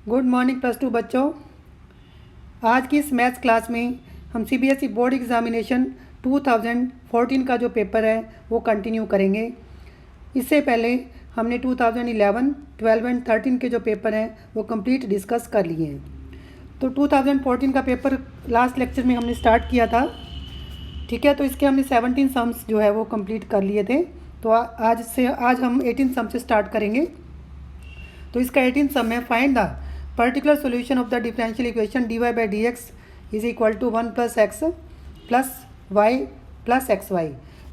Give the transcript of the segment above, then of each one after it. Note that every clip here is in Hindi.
गुड मॉर्निंग प्लस टू बच्चों। आज की इस मैथ्स क्लास में हम सीबीएसई बोर्ड एग्जामिनेशन 2014 का जो पेपर है वो कंटिन्यू करेंगे। इससे पहले हमने 2011, 12 एंड 13 के जो पेपर हैं वो कंप्लीट डिस्कस कर लिए हैं। तो 2014 का पेपर लास्ट लेक्चर में हमने स्टार्ट किया था, ठीक है। तो इसके हमने 17 सम्स जो है वो कंप्लीट कर लिए थे। तो आज हम 18 सम से स्टार्ट करेंगे। तो इसका 18 सम है, find the particular solution of the differential equation dy by d x is equal to 1 plus x plus y plus x y.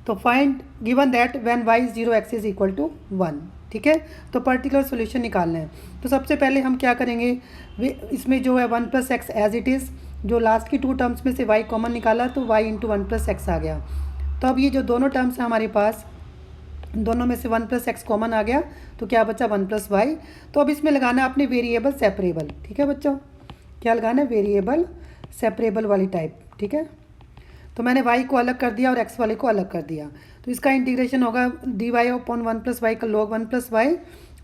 तो find given that when y is 0 x is equal to 1, ठीक है। तो पर्टिकुलर सोल्यूशन निकालना है। तो सबसे पहले हम क्या करेंगे, इसमें जो है 1 plus x as it is, जो लास्ट की 2 टर्म्स में से y कॉमन निकाला तो y इंटू 1 प्लस एक्स आ गया। तो अब ये जो दोनों टर्म्स हैं हमारे पास, दोनों में से 1 प्लस एक्स कॉमन आ गया तो क्या बचा 1 प्लस वाई। तो अब इसमें लगाना है अपने वेरिएबल सेपरेबल, ठीक है बच्चों। क्या लगाना है, वेरिएबल सेपरेबल वाली टाइप, ठीक है। तो मैंने y को अलग कर दिया और x वाले को अलग कर दिया। तो इसका इंटीग्रेशन होगा dy अपॉन 1 प्लस वाई का log 1 प्लस वाई,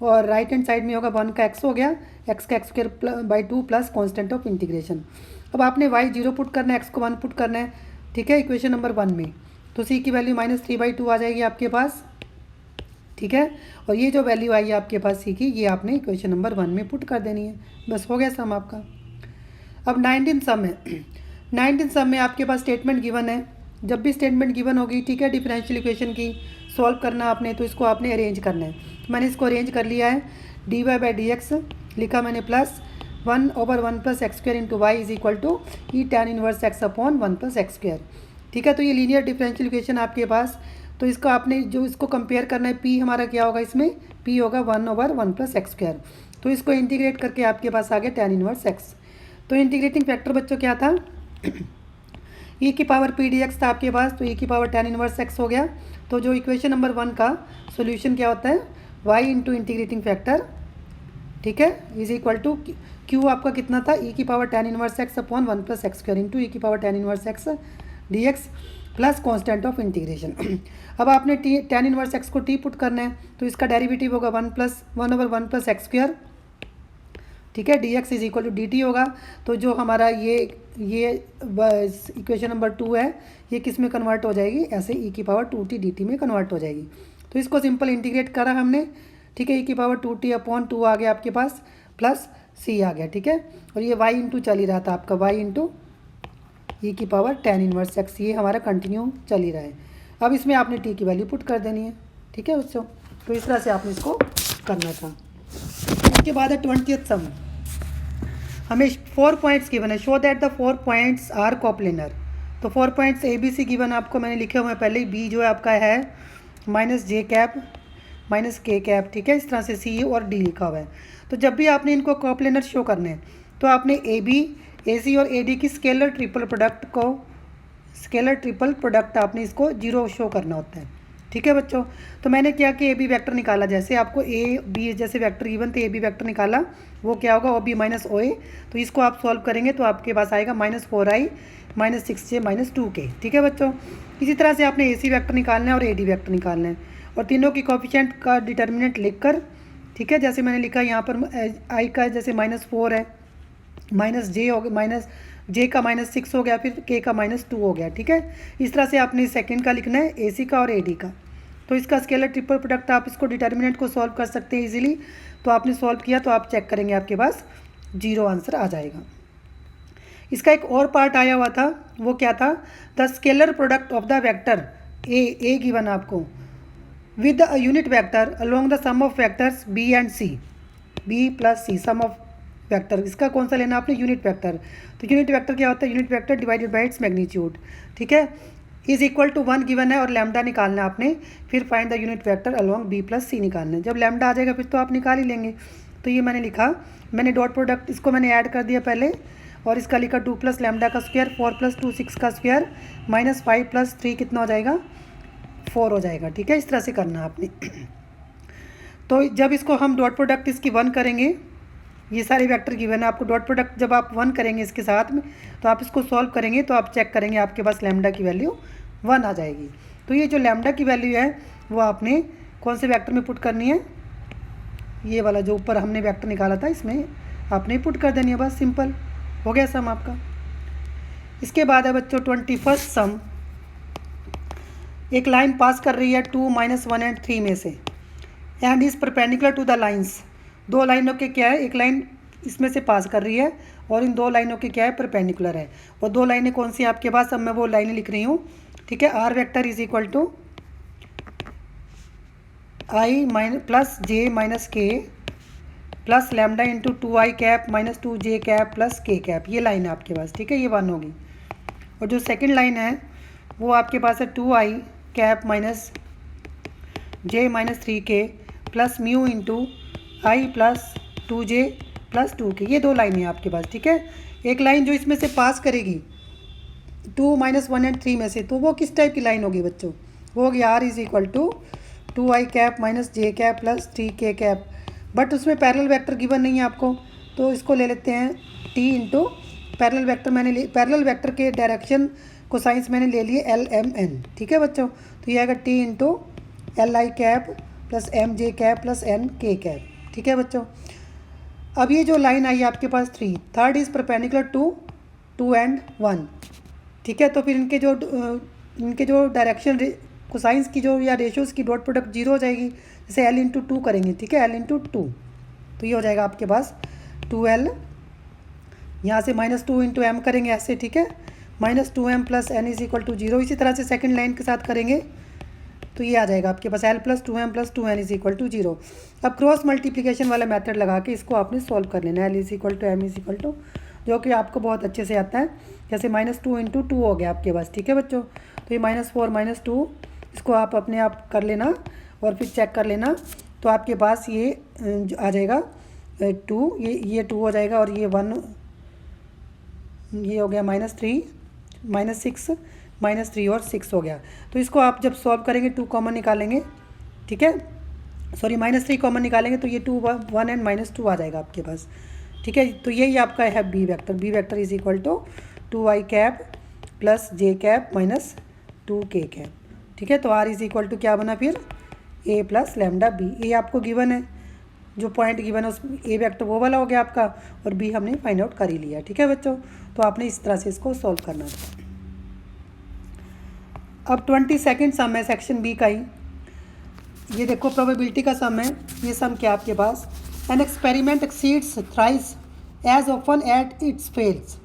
और राइट हैंड साइड में होगा 1 का x हो गया, x का x square by 2 plus constant of integration. अब आपने y 0 पुट करना है, x को 1 पुट करना है, ठीक है, इक्वेशन नंबर 1 में। तो c की वैल्यू -3/2 आ जाएगी आपके पास, ठीक है। और ये जो वैल्यू आई है आपके पास सी की, ये आपने इक्वेशन नंबर 1 में पुट कर देनी है। बस हो गया सम आपका। अब 19 सम है। 19 सम में आपके पास स्टेटमेंट गिवन है। जब भी स्टेटमेंट गिवन होगी, ठीक है, डिफरेंशियल इक्वेशन की सॉल्व करना आपने, तो इसको आपने अरेंज करना है। मैंने इसको अरेंज कर लिया है। dy बाई डी एक्स लिखा मैंने plus 1/1 plus x square into y is equal to e tan inverse x upon 1 plus x square, ठीक है। तो ये लीनियर डिफरेंशियल इक्वेशन आपके पास। तो इसको आपने जो इसको कंपेयर करना है, p हमारा क्या होगा, इसमें p होगा 1/1 प्लस एक्स स्क्वायर। तो इसको इंटीग्रेट करके आपके पास आ गया tan इनवर्स x। तो इंटीग्रेटिंग फैक्टर बच्चों क्या था, e की पावर p dx था आपके पास, तो e की पावर tan इनवर्स x हो गया। तो जो इक्वेशन नंबर 1 का सोल्यूशन क्या होता है, y इंटू इंटीग्रेटिंग फैक्टर, ठीक है, इज इक्वल टू q आपका कितना था, e की power tan inverse x upon 1 plus x square into e की power tan inverse x dx plus constant of integration. अब आपने tan इनवर्स x को t पुट करना है, तो इसका डेरिवेटिव होगा 1/1 प्लस एक्स स्क्वायर, ठीक है, dx is equal to dt होगा। तो जो हमारा ये इक्वेशन नंबर 2 है, ये किस में कन्वर्ट हो जाएगी, ऐसे e की पावर 2t dt में कन्वर्ट हो जाएगी। तो इसको सिंपल इंटीग्रेट करा हमने, ठीक है, e की पावर 2t अपॉन 2 आ गया आपके पास, प्लस c आ गया, ठीक है। और ये y इंटू चल ही रहा था आपका, y इंटू e की पावर tan इनवर्स x, ये हमारा कंटिन्यू चल ही रहा है। अब इसमें आपने t की वैल्यू पुट कर देनी है, ठीक है बच्चों। तो इस तरह से आपने इसको करना था। इसके बाद है 20th सम। हमें 4 पॉइंट्स गिवन है, show that the 4 points are coplanar. तो 4 points A B C given आपको मैंने लिखे हुए हैं पहले ही। बी जो है आपका है -j कैप -k कैप, ठीक है, इस तरह से सी और डी लिखा हुआ है। तो जब भी आपने इनको कोप्लेनर शो करने हैं, तो आपने ए बी, ए सी और ए डी की स्केलर ट्रिपल प्रोडक्ट आपने इसको 0 शो करना होता है, ठीक है बच्चों। तो मैंने क्या कि ए बी वैक्टर निकाला, जैसे आपको ए बी जैसे वैक्टर गिवन थे, ए बी वैक्टर निकाला, वो क्या होगा, ओ बी माइनस ओ ए। तो इसको आप सॉल्व करेंगे तो आपके पास आएगा -4i -6j -2k, ठीक है बच्चों। इसी तरह से आपने ए सी वैक्टर निकालना है और ए डी वैक्टर निकालना है, और तीनों की कोफिशिएंट का डिटर्मिनेंट लिख कर, ठीक है, जैसे मैंने लिखा यहाँ पर आई का जैसे -4 है, -j हो गया, -j का -6 हो गया, फिर k का -2 हो गया, ठीक है। इस तरह से आपने सेकंड का लिखना है, ac का और ad का। तो इसका स्केलर ट्रिपल प्रोडक्ट आप इसको डिटर्मिनेंट को सॉल्व कर सकते हैं इजीली। तो आपने सॉल्व किया तो आप चेक करेंगे आपके पास 0 आंसर आ जाएगा। इसका एक और पार्ट आया हुआ था, वो क्या था, the scalar product of the vector a given आपको with the unit vector along the sum of vectors b and c, b plus c, sum of vector. इसका कौन सा लेना आपने, यूनिट वेक्टर। तो यूनिट वेक्टर क्या होता है, unit vector divided by its magnitude, ठीक है, इज इक्वल टू 1 गिवन है और लैम्डा निकालना है आपने। फिर find the unit vector along b plus c निकालना है। जब लैम्डा आ जाएगा फिर तो आप निकाल ही लेंगे। तो ये मैंने लिखा, मैंने डॉट प्रोडक्ट इसको मैंने ऐड कर दिया पहले, और इसका लिखा 2 प्लस लैम्डा का स्क्वायर, 4 प्लस 2 6 का स्क्वायर, -5 प्लस 3 कितना हो जाएगा, 4 हो जाएगा, ठीक है। इस तरह से करना आपने। तो जब इसको हम डॉट प्रोडक्ट इसकी 1 करेंगे, ये सारे वेक्टर गिवन है आपको, डॉट प्रोडक्ट जब आप 1 करेंगे इसके साथ में, तो आप इसको सॉल्व करेंगे तो आप चेक करेंगे आपके पास लैम्डा की वैल्यू 1 आ जाएगी। तो ये जो लैम्डा की वैल्यू है वो आपने कौन से वेक्टर में पुट करनी है, ये वाला जो ऊपर हमने वेक्टर निकाला था, इसमें आपने पुट कर देनी है, बस सिंपल हो गया सम आपका। इसके बाद है बच्चों 21st सम। एक लाइन पास कर रही है 2, -1 एंड 3 में से, and is perpendicular to the lines. दो लाइनों के क्या है, एक लाइन इसमें से पास कर रही है और इन दो लाइनों के क्या है, परपेंडिकुलर है। और दो लाइनें कौन सी आपके पास, अब मैं वो लाइनें लिख रही हूँ, ठीक है। R vector is equal to i plus j minus k plus lambda into 2i cap minus 2j cap plus k cap, ये लाइन है आपके पास, ठीक है, ये 1 होगी। और जो सेकंड लाइन है वो आपके पास है 2i cap minus j minus 3k plus mu into i plus 2j plus 2k, ये दो लाइन है आपके पास, ठीक है। एक लाइन जो इसमें से पास करेगी 2, -1 एंड 3 में से, तो वो किस टाइप की लाइन होगी बच्चों, वो होगी r is equal to 2i cap minus j cap plus 3k cap. But उसमें पैरेलल वेक्टर गिवन नहीं है आपको, तो इसको ले लेते हैं t into parallel vector, parallel vector के डायरेक्शन को साइंस मैंने ले लिए LMN, ठीक है बच्चों। तो ये आएगा t into li cap plus mj cap plus nk cap, ठीक है बच्चों। अब ये जो लाइन आई आपके पास 3, third is perpendicular to 2 and 1, ठीक है। तो फिर इनके जो डायरेक्शन कोसाइंस की जो या रेशियोज़ की डॉट प्रोडक्ट 0 हो जाएगी, जैसे l इंटू 2 करेंगे, ठीक है, l इंटू 2, तो ये हो जाएगा आपके पास 2l, यहाँ से -2 इंटू m करेंगे ऐसे, ठीक है, -2m plus n is equal to 0। इसी तरह से सेकंड लाइन के साथ करेंगे तो ये आ जाएगा आपके पास l plus 2m plus 2n is equal to 0। अब क्रॉस मल्टीप्लिकेशन वाला मेथड लगा के इसको आपने सॉल्व कर लेना है, l is equal to m is equal to, जो कि आपको बहुत अच्छे से आता है, जैसे -2 इंटू 2 हो गया आपके पास, ठीक है बच्चों। तो ये -4 -2 इसको आप अपने आप कर लेना और फिर चेक कर लेना, तो आपके पास ये आ जाएगा 2, ये 2 हो जाएगा और ये 1, ये हो गया -3 -6 -3 और 6 हो गया। तो इसको आप जब सॉल्व करेंगे 2 कॉमन निकालेंगे, ठीक है, सॉरी -3 कॉमन निकालेंगे तो ये 2 1 एंड -2 आ जाएगा आपके पास, ठीक है। तो यही आपका है B vector is equal to 2i cap plus j cap minus 2k cap, ठीक है। तो r इज इक्वल टू क्या बना फिर, a प्लस लैम्डा बी। ये आपको गिवन है, जो पॉइंट गिवन है उस ए वेक्टर वो वाला हो गया आपका, और बी हमने फाइंड आउट कर ही लिया, ठीक है बच्चों। तो आपने इस तरह से इसको सॉल्व करना है। अब 22nd सम है सेक्शन बी का ही, ये देखो प्रोबेबिलिटी का सम है। ये सम क्या आपके पास, an experiment exceeds thrice as often at its fails,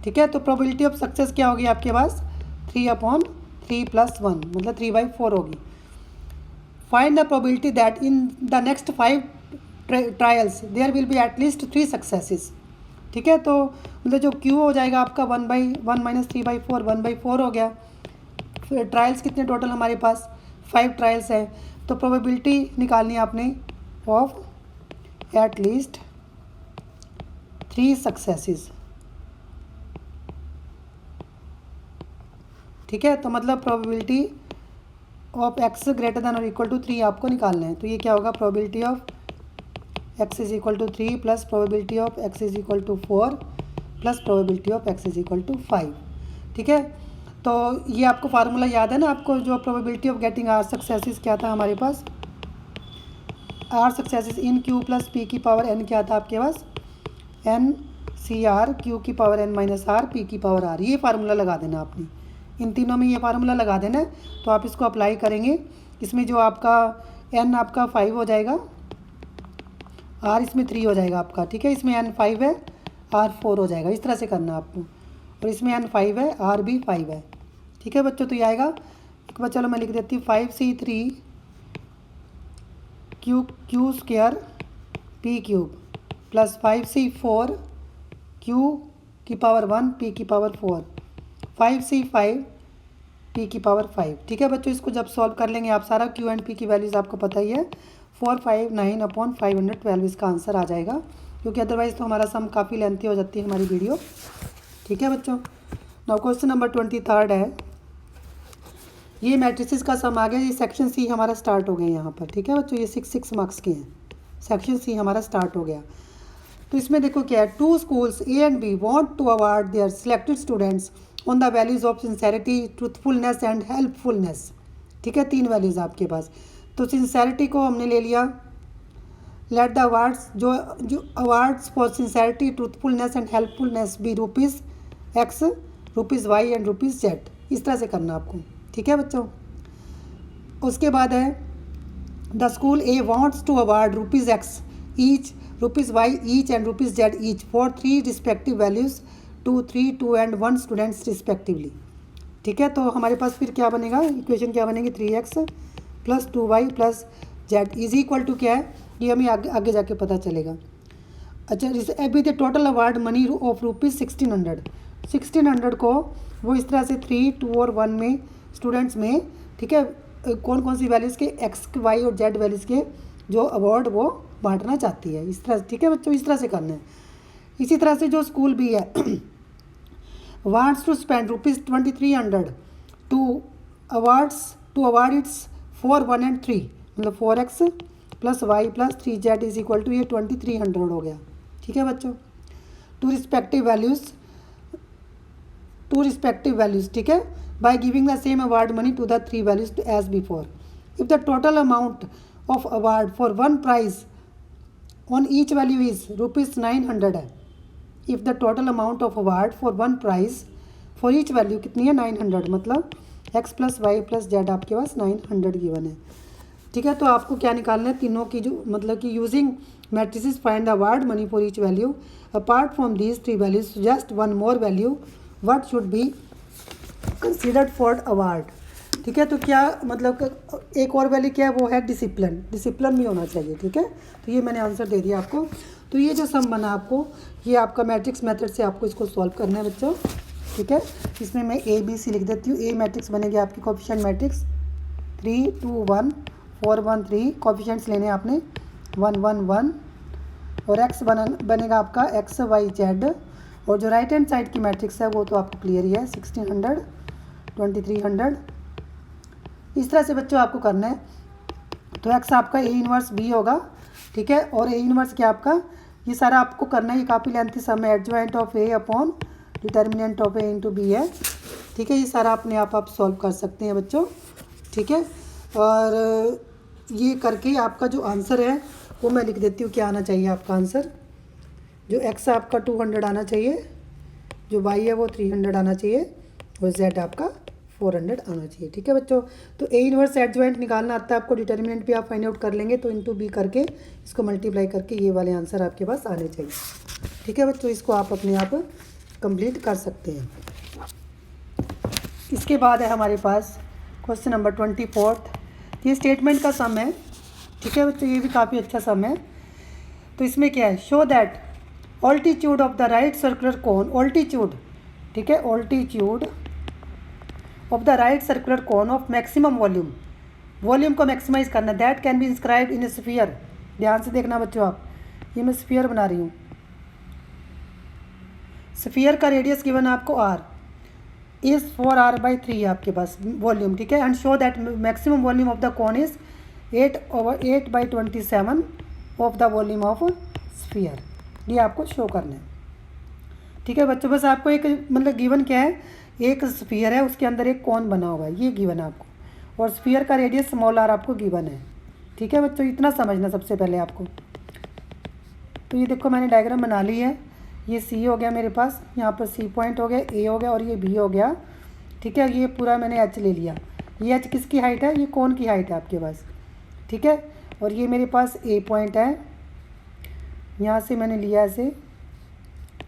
ठीक है। तो प्रोबेबिलिटी ऑफ सक्सेस क्या होगी आपके पास, 3/3 + 1 मतलब 3/4 होगी। Find the probability that in the next 5 trials there will be at least 3 successes, ठीक है। तो मतलब जो क्यू हो जाएगा आपका 1/1 - 3/4 1/4 हो गया। फिर ट्रायल्स कितने टोटल हमारे पास, 5 ट्रायल्स हैं, तो प्रोबेबिलिटी निकालनी है आपने ऑफ एटलीस्ट 3 सक्सेसेस, ठीक है। तो मतलब probability of x greater than और इक्वल टू 3 आपको निकालना है। तो ये क्या होगा, probability of x is equal to 3 plus probability of x is equal to 4 plus probability of x is equal to 5, ठीक है। तो ये आपको फार्मूला याद है ना आपको, जो probability of getting r successes क्या था हमारे पास, r सक्सेसेस इन q प्लस p की पावर n क्या था आपके पास, n CR q की power n minus r p की पावर r। ये फार्मूला लगा देना आपने, इन तीनों में ये फार्मूला लगा देना है। तो आप इसको अप्लाई करेंगे, इसमें जो आपका n आपका 5 हो जाएगा, r इसमें 3 हो जाएगा आपका, ठीक है। इसमें n 5 है, r 4 हो जाएगा, इस तरह से करना आपको। और इसमें n 5 है, r भी 5 है, ठीक है बच्चों। तो ये आएगा, एक बार चलो मैं लिख देती हूँ, 5c3 q square p cube plus 5c4 q की पावर 1 p की पावर 4 5c5 p की पावर 5, ठीक है बच्चों। इसको जब सॉल्व कर लेंगे आप, सारा q एंड p की वैल्यूज़ आपको पता ही है, 459/512 इसका आंसर आ जाएगा, क्योंकि अदरवाइज़ तो हमारा सम काफ़ी लेंथी हो जाती है हमारी वीडियो, ठीक है बच्चों। नाउ क्वेश्चन नंबर 23 है, ये मैट्रिसेस का सम आ गया। ये सेक्शन सी हमारा स्टार्ट हो गया यहाँ पर, ठीक है बच्चों। ये 6 मार्क्स के हैं, सेक्शन सी हमारा स्टार्ट हो गया। तो इसमें देखो क्या है, 2 schools A and B want to award their selected students on the values of sincerity, truthfulness and helpfulness, ठीक है। 3 वैल्यूज़ आपके पास। तो सिंसेरिटी को हमने ले लिया लेट द अवार्ड्स जो awards for sincerity, truthfulness and helpfulness be rupees x, rupees y and rupees z. इस तरह से करना आपको, ठीक है बच्चों। उसके बाद है the school A wants to award rupees x each, rupees y each and rupees z each for 3 respective values 2, 3, 2 and 1 students respectively. ठीक है, तो हमारे पास फिर क्या बनेगा, इक्वेशन क्या बनेगी, 3x plus 2y plus z is equal to क्या है, ये हमें आगे जाके पता चलेगा। अच्छा, अभी the total award money of rupees 1600 को वो इस तरह से 3, 2 और 1 में स्टूडेंट्स में, ठीक है, कौन कौन सी वैल्यूज़ के एक्स, वाई और जेड वैल्यूज़ के जो अवार्ड वो बांटना चाहती है, इस तरह से। ठीक है बच्चों, इस तरह से करना है। इसी तरह से जो स्कूल भी है wants to spend rupees 2300 to award its 4, 1 and 3, मतलब 4x plus y plus 3z is equal to, ये 2300 हो गया। ठीक है बच्चों, टू रिस्पेक्टिव वैल्यूज़, ठीक है, by giving the same award money to the 3 values as before. If the total amount of award for 1 prize on each value is rupees 900 है। If the total amount of award for 1 prize for each value कितनी है, 900, मतलब x plus y plus z आपके पास 900 गिवन है। ठीक है, तो आपको क्या निकालना है, तीनों की जो मतलब कि using matrices find the award money for each value apart from these 3 values just 1 more value what should be considered for award. ठीक है, तो क्या मतलब एक और वैल्यू क्या है, वो है डिसिप्लिन भी होना चाहिए। ठीक है, तो ये मैंने आंसर दे दिया आपको। तो ये जो सम बना आपको, ये आपका मैट्रिक्स मेथड से आपको इसको सॉल्व करना है बच्चों। ठीक है, इसमें मैं ए बी सी लिख देती हूँ। ए मैट्रिक्स बनेगी आपकी कोफिशिएंट मैट्रिक्स 3, 2, 1, 4, 1, 3, कोफिशिएंट्स लेने आपने 1, 1, 1 और एक्स बनेगा आपका एक्स वाई जेड। और जो राइट हैंड साइड की मैट्रिक्स है वो तो आपको क्लियर ही है, 1600, 2300, इस तरह से बच्चों आपको करना है। तो एक्स आपका ए इनवर्स बी होगा। ठीक है, और ए इनवर्स क्या आपका, ये सारा आपको करना है, ये काफ़ी लेंथी सम है, adjoint of A upon determinant of A into B है। ठीक है, ये सारा अपने आप सॉल्व कर सकते हैं बच्चों। ठीक है, और ये करके आपका जो आंसर है वो मैं लिख देती हूँ, क्या आना चाहिए आपका आंसर, जो एक्स आपका 200 आना चाहिए, जो वाई है वो 300 आना चाहिए और जेड आपका 400 आना चाहिए। ठीक है बच्चों, तो ए इनवर्स एडजॉइंट निकालना आता है आपको, डिटर्मिनेंट भी आप फाइंड आउट कर लेंगे, तो इंटू बी करके इसको मल्टीप्लाई करके ये वाले आंसर आपके पास आने चाहिए। ठीक है बच्चों, इसको आप अपने आप कंप्लीट कर सकते हैं। इसके बाद है हमारे पास क्वेश्चन नंबर 24। ये स्टेटमेंट का सम है। ठीक है बच्चों, ये भी काफ़ी अच्छा सम है। तो इसमें क्या है, show that altitude of the right circular cone, altitude, ठीक है, altitude of the right circular cone of maximum volume को मैक्सिमाइज करना, that can be inscribed in A sphere. ध्यान से देखना बच्चों आप, ये मैं स्फीयर बना रही हूँ। स्फीयर का रेडियस गिवन आपको r इज़ 4r/3 है आपके पास वॉल्यूम। ठीक है, and show that maximum volume of the cone is 8/27 of the volume of sphere. ये आपको शो करना है। ठीक है बच्चों, बस आपको एक मतलब गिवन क्या है, एक स्फीयर है, उसके अंदर एक कौन बना हुआ है, ये गिवन है आपको, और स्फीयर का रेडियस स्मॉल r आपको गिवन है। ठीक है बच्चों, इतना समझना सबसे पहले आपको। तो ये देखो मैंने डायग्राम बना ली है, ये सी हो गया मेरे पास, यहाँ पर सी पॉइंट हो गया, ए हो गया और ये बी हो गया। ठीक है, ये पूरा मैंने एच ले लिया। ये एच किसकी हाइट है, ये कौन की हाइट है आपके पास। ठीक है, और ये मेरे पास ए पॉइंट है, यहाँ से मैंने लिया ऐसे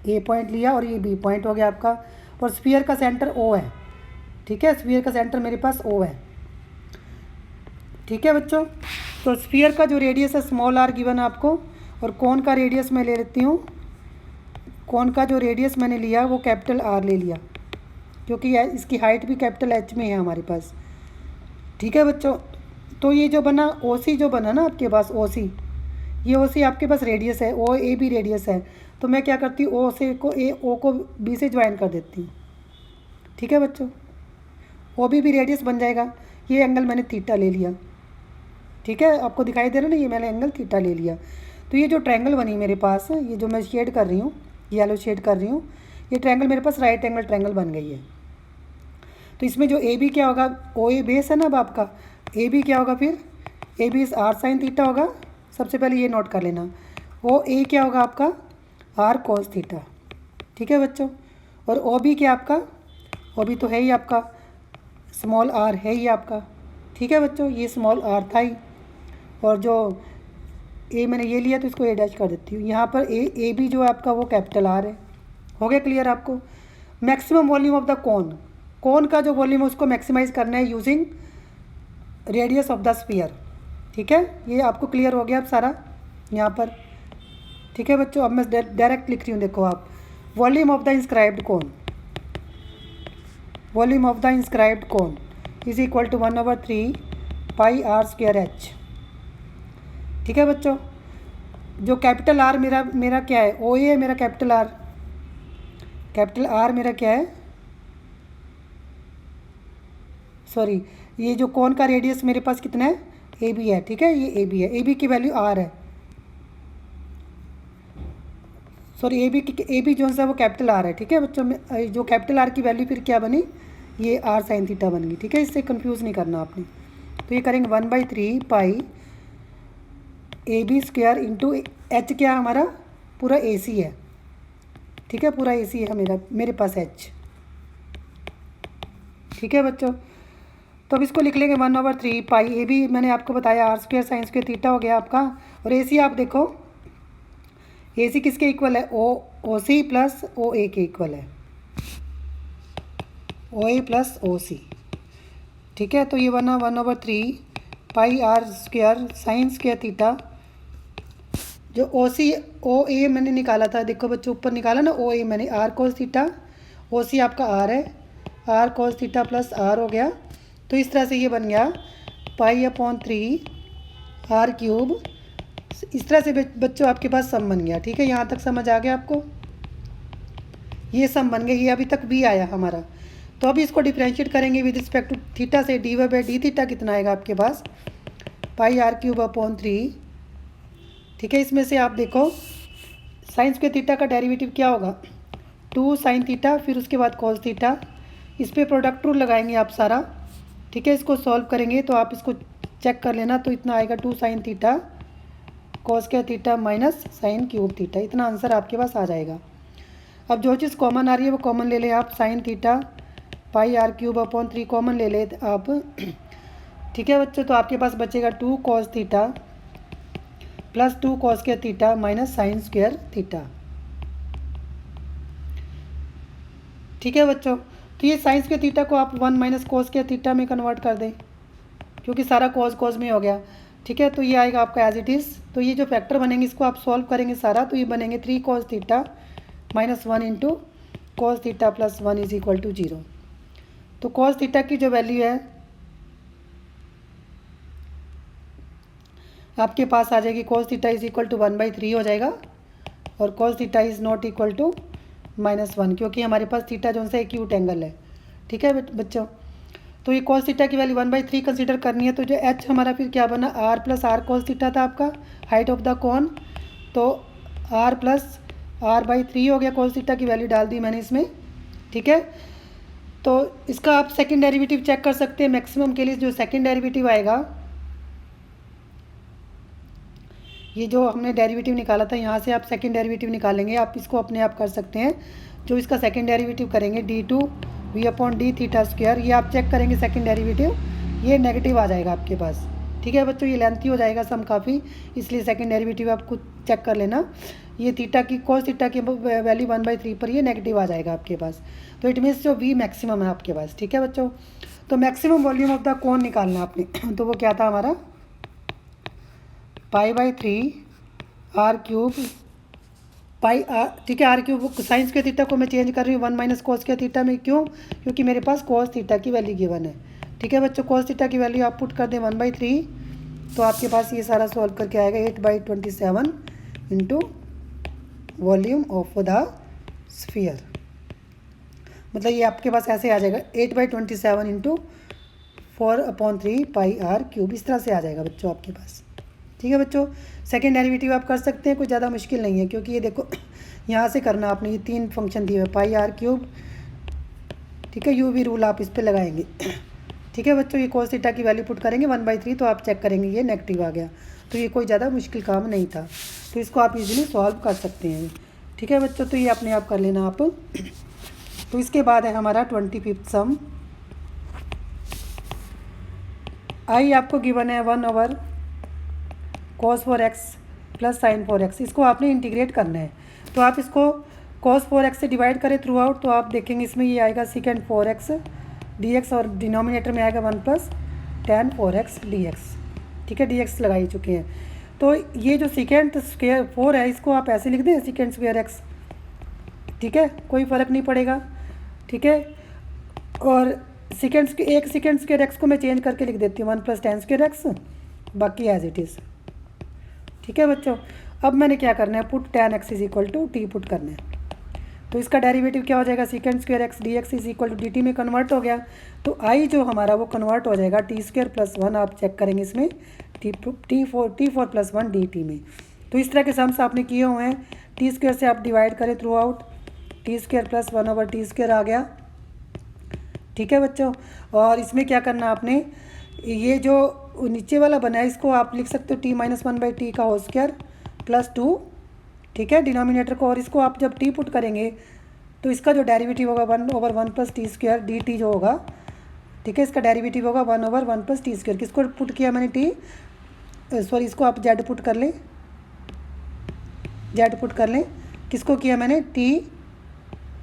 ए पॉइंट लिया, और ये बी पॉइंट हो गया आपका, और स्फीयर का सेंटर ओ है। ठीक है, स्फीयर का सेंटर मेरे पास ओ है। ठीक है बच्चों, तो स्फीयर का जो रेडियस है स्मॉल r गिवन आपको, और कोन का रेडियस मैं ले लेती हूँ, कोन का जो रेडियस मैंने लिया वो कैपिटल R ले लिया, क्योंकि इसकी हाइट भी कैपिटल H में है हमारे पास। ठीक है बच्चों, तो ये जो बना OC जो बना ना आपके पास OC, ये OC आपके पास रेडियस है, OA भी रेडियस है, तो मैं क्या करती हूँ, O को B से ज्वाइन कर देती हूँ। ठीक है बच्चों, OB भी रेडियस बन जाएगा। ये एंगल मैंने थीटा ले लिया। ठीक है, आपको दिखाई दे रहा है ना, ये मैंने एंगल थीटा ले लिया। तो ये जो ट्रायंगल बनी मेरे पास, ये जो मैं शेड कर रही हूँ, येलो शेड कर रही हूँ, ये ट्रायंगल मेरे पास राइट एंगल ट्रायंगल बन गई है। तो इसमें जो AB क्या होगा, OA बेस है ना अब आपका, AB क्या होगा फिर, AB is R sin theta होगा, सबसे पहले ये नोट कर लेना। ओ ए क्या होगा आपका, आर कॉस थीटा, ठीक है बच्चों। और ओ बी क्या आपका, ओ बी तो है ही आपका, स्मॉल आर है ही आपका, ठीक है बच्चों, ये स्मॉल आर था ही। और जो ए मैंने ये लिया तो इसको ए डैश कर देती हूँ। यहाँ पर ए बी जो है आपका वो कैपिटल आर है। हो गया क्लियर आपको। Maximum volume of the cone, cone का जो वॉल्यूम है उसको मैक्सिमाइज करना है using radius of the sphere, ठीक है। ये आपको क्लियर हो गया अब सारा यहाँ पर, ठीक है बच्चों। अब मैं डायरेक्ट लिख रही हूँ, देखो आप, volume of the inscribed cone, volume of the inscribed cone is equal to 1/3 pi r square h, ठीक है बच्चों। जो कैपिटल आर मेरा क्या है, ओ ए है मेरा कैपिटल आर, कैपिटल आर मेरा क्या है, सॉरी, ये जो कोन का रेडियस मेरे पास कितना है, ए बी है, ठीक है, ये ए बी है, ए बी की वैल्यू आर है, सॉरी ए बी जो है वो कैपिटल आर है, ठीक है बच्चों। में जो कैपिटल आर की वैल्यू फिर क्या बनी, ये आर साइन थीटा बन गई, ठीक है। इससे कंफ्यूज नहीं करना आपने। तो ये करेंगे 1/3 pi a b square into h, क्या हमारा पूरा ए सी है, ठीक है, पूरा ए सी है मेरे पास एच, ठीक है बच्चों। तो अब इसको लिख लेंगे 1/3 पाई, ए बी मैंने आपको बताया r square sine square theta हो गया आपका। और ए सी आप देखो, ए सी किसके इक्वल है, ओ सी प्लस ओ ए के इक्वल है, ओ ए प्लस ओ सी, ठीक है। तो ये 1/3 pi r square sine square theta, जो ओ सी ओ ए मैंने निकाला था, देखो बच्चों ऊपर निकाला ना, ओ ए मैंने आर कोस थीटा, ओ सी आपका आर है, r cos theta plus r हो गया। तो इस तरह से ये बन गया π/3 आर क्यूब। इस तरह से बच्चों आपके पास सम बन गया, ठीक है। यहाँ तक समझ आ गया आपको, ये सम बन गया, ये अभी तक भी आया हमारा। तो अभी इसको डिफ्रेंशिएट करेंगे विद रिस्पेक्ट टू थीटा से, dy/d थीटा कितना आएगा आपके पास, πr³/3, ठीक है। इसमें से आप देखो साइन स्क्वायर थीटा का डेरिवेटिव क्या होगा, 2 साइन थीटा, फिर उसके बाद कॉस थीटा, इस पर प्रोडक्ट रूल लगाएंगे आप सारा, ठीक है। इसको सॉल्व करेंगे तो आप इसको चेक कर लेना, तो इतना आएगा 2 sine theta cos square theta minus sine cube theta, इतना आंसर आपके पास आ जाएगा। अब जो चीज़ कॉमन आ रही है वो कॉमन ले लें आप, साइन थीटा πr³/3 कॉमन ले लें आप, ठीक है बच्चों। तो आपके पास बचेगा 2 cos theta plus 2 cos square theta minus sign square theta, ठीक है बच्चों। तो ये साइन स्क्वायर थीटा को आप 1 माइनस कॉस स्क्वायर थीटा में कन्वर्ट कर दें, क्योंकि सारा कॉस में हो गया, ठीक है। तो ये आएगा आपका एज इट इज़। तो ये जो फैक्टर बनेंगे इसको आप सॉल्व करेंगे सारा, तो ये बनेंगे 3 cos theta minus 1 into cos theta plus 1 is equal to 0। तो कॉस थीटा की जो वैल्यू है आपके पास आ जाएगी, cos theta is equal to 1/3 हो जाएगा, और cos theta is not equal to -1, क्योंकि हमारे पास थीटा जो है एक्यूट एंगल है, ठीक है बच्चों। तो ये कॉस थीटा की वैल्यू 1/3 कंसीडर करनी है। तो जो एच हमारा फिर क्या बना, r plus r cos theta था आपका, हाइट ऑफ द कोन, तो आर प्लस r/3 हो गया, कॉस थीटा की वैल्यू डाल दी मैंने इसमें, ठीक है। तो इसका आप सेकंड डेरिवेटिव चेक कर सकते हैं, मैक्सिमम के लिए जो सेकंड डेरिवेटिव आएगा, ये जो हमने डेरिवेटिव निकाला था यहाँ से आप सेकंड डेरिवेटिव निकालेंगे, आप इसको अपने आप कर सकते हैं। जो इसका सेकंड डेरिवेटिव करेंगे d2v/d थीटा स्क्वायर, ये आप चेक करेंगे सेकंड डेरिवेटिव, ये नेगेटिव आ जाएगा आपके पास, ठीक है बच्चों। ये लेंथी हो जाएगा सम काफ़ी, इसलिए सेकंड डेरिवेटिव आप खुद चेक कर लेना। ये थीटा की कॉस थीटा की वैल्यू 1/3 पर ये नेगेटिव आ जाएगा आपके पास। तो इट मीन्स जो v मैक्सिमम है आपके पास, ठीक है बच्चों। तो मैक्सिमम वॉल्यूम ऑफ द कोन निकालना आपने, तो वो क्या था हमारा π/3 r³ पाई आर, ठीक है। r³ साइन स्क्वायर थीटा को मैं चेंज कर रही हूँ 1 माइनस कॉस स्क्वायर थीटा में, क्यों, क्योंकि मेरे पास कॉस थीटा की वैल्यू गिवन है, ठीक है बच्चों। कॉस थीटा की वैल्यू आप पुट कर दें 1/3, तो आपके पास ये सारा सॉल्व करके आएगा 8/27 into volume of the sphere, मतलब ये आपके पास ऐसे आ जाएगा 8/27 इंटू 4/3 पाई r³, इस तरह से आ जाएगा बच्चों आपके पास, ठीक है बच्चों। सेकेंड डेरिवेटिव आप कर सकते हैं, कोई ज़्यादा मुश्किल नहीं है, क्योंकि ये देखो यहाँ से करना आपने, ये 3 फंक्शन दिए हुए πr³, ठीक है। u v रूल आप इस पर लगाएंगे, ठीक है बच्चों। ये cos थीटा की वैल्यू पुट करेंगे 1/3, तो आप चेक करेंगे ये नेगेटिव आ गया, तो ये कोई ज़्यादा मुश्किल काम नहीं था, तो इसको आप इजीली सॉल्व कर सकते हैं। ठीक है बच्चों, तो ये अपने आप कर लेना आप। तो इसके बाद है हमारा 25वां सम। आई आपको गिवन है 1/cos 4x plus sin 4x, इसको आपने इंटीग्रेट करना है। तो आप इसको cos 4x से डिवाइड करें थ्रू आउट, तो आप देखेंगे इसमें ये आएगा सेकेंड 4x dx और डिनोमिनेटर में आएगा 1 + tan 4x dx। ठीक है, dx लगा ही चुके हैं। तो ये जो सेकेंड स्क्वायर 4 है इसको आप ऐसे लिख दें सेकेंड स्क्वायर x। ठीक है, कोई फ़र्क नहीं पड़ेगा। ठीक है, और एक सेकेंड स्क्वायर एक्स को मैं चेंज करके लिख देती हूँ 1 + tan स्क्वायर एक्स, बाकी एज इट इज़। ठीक है बच्चों, अब मैंने क्या करना है, put tan x = t put करना है। तो इसका डेरिवेटिव क्या हो जाएगा, second square x dx = dt में कन्वर्ट हो गया। तो आई जो हमारा वो कन्वर्ट हो जाएगा t² + 1, आप चेक करेंगे इसमें t4 + 1 dt में। तो इस तरह के सम्स आपने किए हुए हैं। t² से आप डिवाइड करें थ्रू आउट, t² + 1/t² आ गया। ठीक है बच्चों, और इसमें क्या करना आपने, ये जो नीचे वाला बना है इसको आप लिख सकते हो t - 1/t का होल स्क्वायर प्लस 2। ठीक है, डिनोमिनेटर को, और इसको आप जब t पुट करेंगे तो इसका जो डेरिवेटिव होगा 1/1 + t² dt जो होगा। ठीक है, इसका डेरिवेटिव होगा 1/1 + t²। किसको पुट किया मैंने, इसको आप z पुट कर लें, किसको किया मैंने, t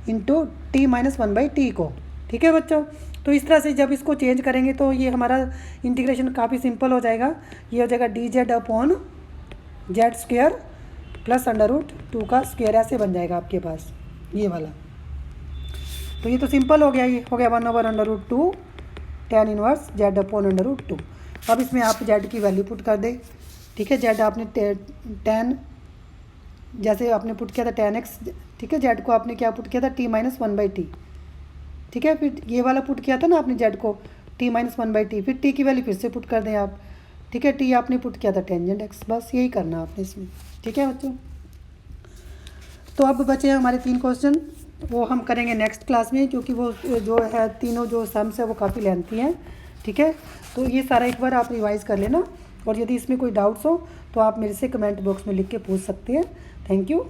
× t - 1/t को। ठीक है बच्चों, तो इस तरह से जब इसको चेंज करेंगे तो ये हमारा इंटीग्रेशन काफ़ी सिंपल हो जाएगा। ये हो जाएगा dz/z² प्लस √2 का स्क्वायर, ऐसे बन जाएगा आपके पास ये वाला। तो ये तो सिंपल हो गया, ये हो गया 1/√2 tan 1 z/√2। अब इसमें आप z की वैल्यू पुट कर दें। ठीक है, z आपने tan, जैसे आपने पुट किया था tan x। ठीक है, z को आपने क्या पुट किया था, t - 1/t। ठीक है, फिर ये वाला पुट किया था ना आपने z को t - 1/t, फिर t की वैल्यू फिर से पुट कर दें आप। ठीक है, t आपने पुट किया था टेंजेंट x, बस यही करना आपने इसमें। ठीक है बच्चों, तो अब बचे हैं हमारे 3 क्वेश्चन, वो हम करेंगे नेक्स्ट क्लास में, क्योंकि वो जो है तीनों जो सम्स है वो काफ़ी लेंथी हैं। ठीक है, तो ये सारा एक बार आप रिवाइज़ कर लेना, और यदि इसमें कोई डाउट्स हो तो आप मेरे से कमेंट बॉक्स में लिख के पूछ सकते हैं। Thank you.